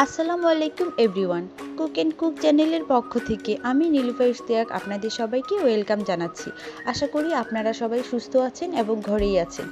আসসালামু আলাইকুম everyone, cook and cook চ্যানেলের পক্ষ থেকে আমি নীলুফা ইশতিয়াক আপনাদের সবাইকে ওয়েলকাম জানাচ্ছি। আশা করি আপনারা সবাই সুস্থ আছেন এবং ঘরেই আছেন।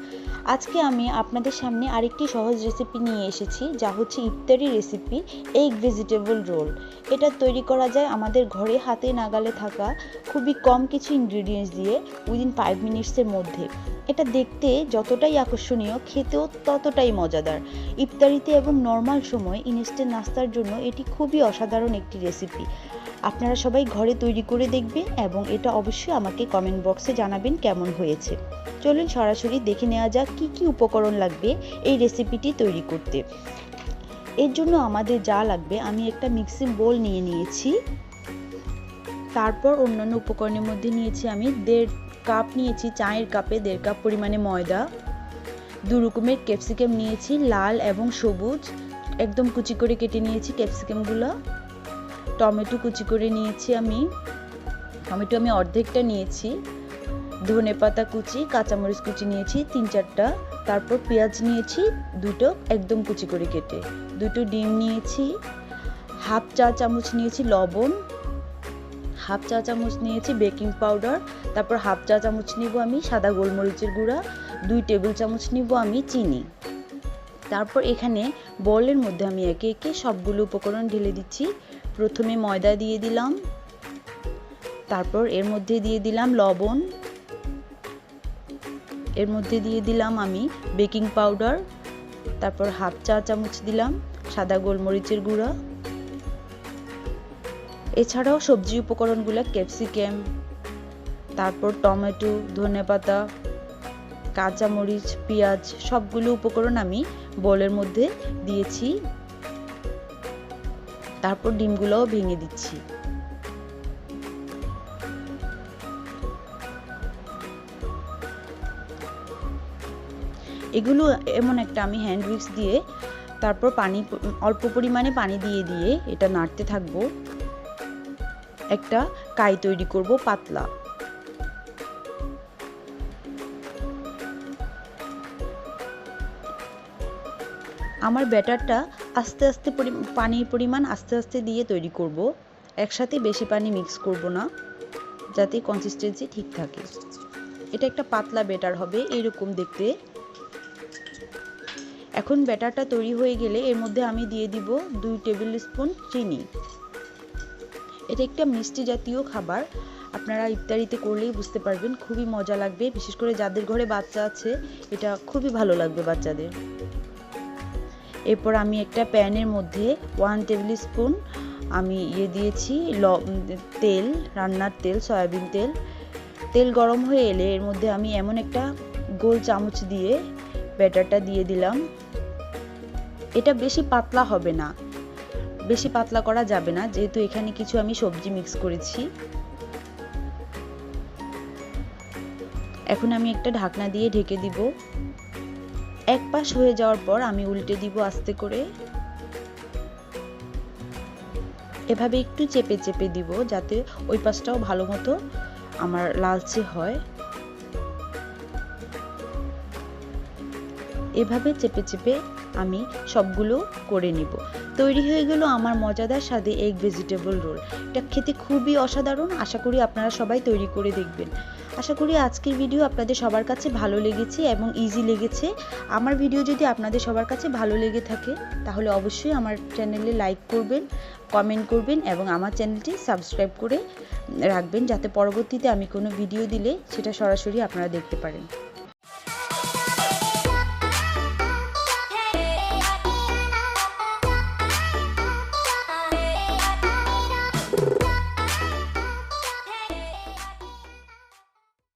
আজকে আমি আপনাদের সামনে আরেকটি সহজ রেসিপি নিয়ে এসেছি, যা হচ্ছে ইফতারি রেসিপি, এগ ভেজিটেবল রোল। এটা তৈরি করা যায় আমাদের ঘরে হাতে নাগালে থাকা খুবই কম কিছু ইনগ্রিডিয়েন্টস দিয়ে উইদিন 5 মিনিটসের মধ্যে। এটা দেখতে যতটাই আকর্ষণীয়, খেতেও ততটাই মজাদার। ইফতারিতে এবং নর্মাল সময় ইনস্ট্যান্ট নাস্তার জন্য এটি খুবই অসাধারণ একটি রেসিপি। আপনারা সবাই ঘরে তৈরি করে দেখবেন এবং এটা অবশ্যই আমাকে কমেন্ট বক্সে জানাবেন কেমন হয়েছে। চলুন সরাসরি দেখে নেওয়া যাক কী কী উপকরণ লাগবে এই রেসিপিটি তৈরি করতে। এর জন্য আমাদের যা লাগবে, আমি একটা মিক্সিং বোল নিয়ে নিয়েছি। তারপর অন্যান্য উপকরণের মধ্যে নিয়েছি আমি 1.5 কাপ নিয়েছি, চায়ের কাপে 1.5 কাপ পরিমাণে ময়দা। 2 রকমের ক্যাপসিকাম নিয়েছি, লাল এবং সবুজ, একদম কুচি করে কেটে নিয়েছি ক্যাপসিকামগুলো। টমেটো কুচি করে নিয়েছি টমেটো আমি অর্ধেকটা নিয়েছি। ধনেপাতা কুচি, কাঁচামরিচ কুচি নিয়েছি 3-4টা। তারপর পেঁয়াজ নিয়েছি 2টো, একদম কুচি করে কেটে। 2টো ডিম নিয়েছি। হাফ চা চামচ নিয়েছি লবণ। হাফ চা চামচ নিয়েছি বেকিং পাউডার। তারপর হাফ চা চামচ নিব আমি সাদা গোলমরিচের গুঁড়া। 2 টেবিল চামচ নিব আমি চিনি। তারপর এখানে বোলের মধ্যে আমি একে একে সবগুলো উপকরণ ঢেলে দিচ্ছি। প্রথমে ময়দা দিয়ে দিলাম, তারপর এর মধ্যে দিয়ে দিলাম লবণ, এর মধ্যে দিয়ে দিলাম আমি বেকিং পাউডার, তারপর হাফ চা চামচ দিলাম সাদা গোলমরিচের গুঁড়া। এছাড়াও সবজি উপকরণগুলো ক্যাপসিকাম, তারপর টমেটো, ধনেপাতা, কাঁচামরিচ, পেঁয়াজ সবগুলো উপকরণ আমি বোলের মধ্যে দিয়েছি। তারপর ডিমগুলোও ভেঙে দিচ্ছি। এগুলো এমন একটা আমি হ্যান্ড উইক্স দিয়ে, তারপর অল্প পরিমাণে পানি দিয়ে এটা নাড়তে থাকবো। একটা কাই তৈরি করব পাতলা। আমার ব্যাটারটা আস্তে আস্তে পানির পরিমাণ আস্তে আস্তে দিয়ে তৈরি করব। একসাথে বেশি পানি মিক্স করব না, যাতে কনসিস্টেন্সি ঠিক থাকে। এটা একটা পাতলা ব্যাটার হবে এইরকম দেখতে। এখন ব্যাটারটা তৈরি হয়ে গেলে এর মধ্যে আমি দিয়ে দিব 2 টেবিল স্পুন চিনি। এটা একটা মিষ্টি জাতীয় খাবার, আপনারা ইফতারিতে করলেই বুঝতে পারবেন, খুবই মজা লাগবে। বিশেষ করে যাদের ঘরে বাচ্চা আছে, এটা খুবই ভালো লাগবে বাচ্চাদের। এরপর আমি একটা প্যানের মধ্যে 1 টেবিল স্পুন আমি দিয়েছি তেল, রান্নার তেল, সয়াবিন তেল। তেল গরম হয়ে এলে এর মধ্যে আমি এমন একটা গোল চামচ দিয়ে ব্যাটারটা দিয়ে দিলাম। এটা বেশি পাতলা হবে না, বেশি পাতলা করা যাবে না, যেহেতু এখানে কিছু আমি সবজি মিক্স করেছি। এখন আমি একটা ঢাকনা দিয়ে ঢেকে দিব। এক পাশ হয়ে যাওয়ার পর আমি উল্টে দিব আস্তে করে। এভাবে একটু চেপে চেপে দিব, যাতে ওই পাশটাও ভালো মতো আমার লালচে হয়। এভাবে চেপে চেপে আমি সবগুলো করে নিব। তৈরি হয়ে গেল আমার মজাদার স্বাদে এগ ভেজিটেবল রোল। এটা খেতে খুবই অসাধারণ। আশা করি আপনারা সবাই তৈরি করে দেখবেন। আশা করি আজকের ভিডিও আপনাদের সবার কাছে ভালো লেগেছে এবং ইজি লেগেছে। আমার ভিডিও যদি আপনাদের সবার কাছে ভালো লেগে থাকে, তাহলে অবশ্যই আমার চ্যানেলে লাইক করবেন, কমেন্ট করবেন এবং আমার চ্যানেলটি সাবস্ক্রাইব করে রাখবেন, যাতে পরবর্তীতে আমি কোনো ভিডিও দিলে সেটা সরাসরি আপনারা দেখতে পারেন।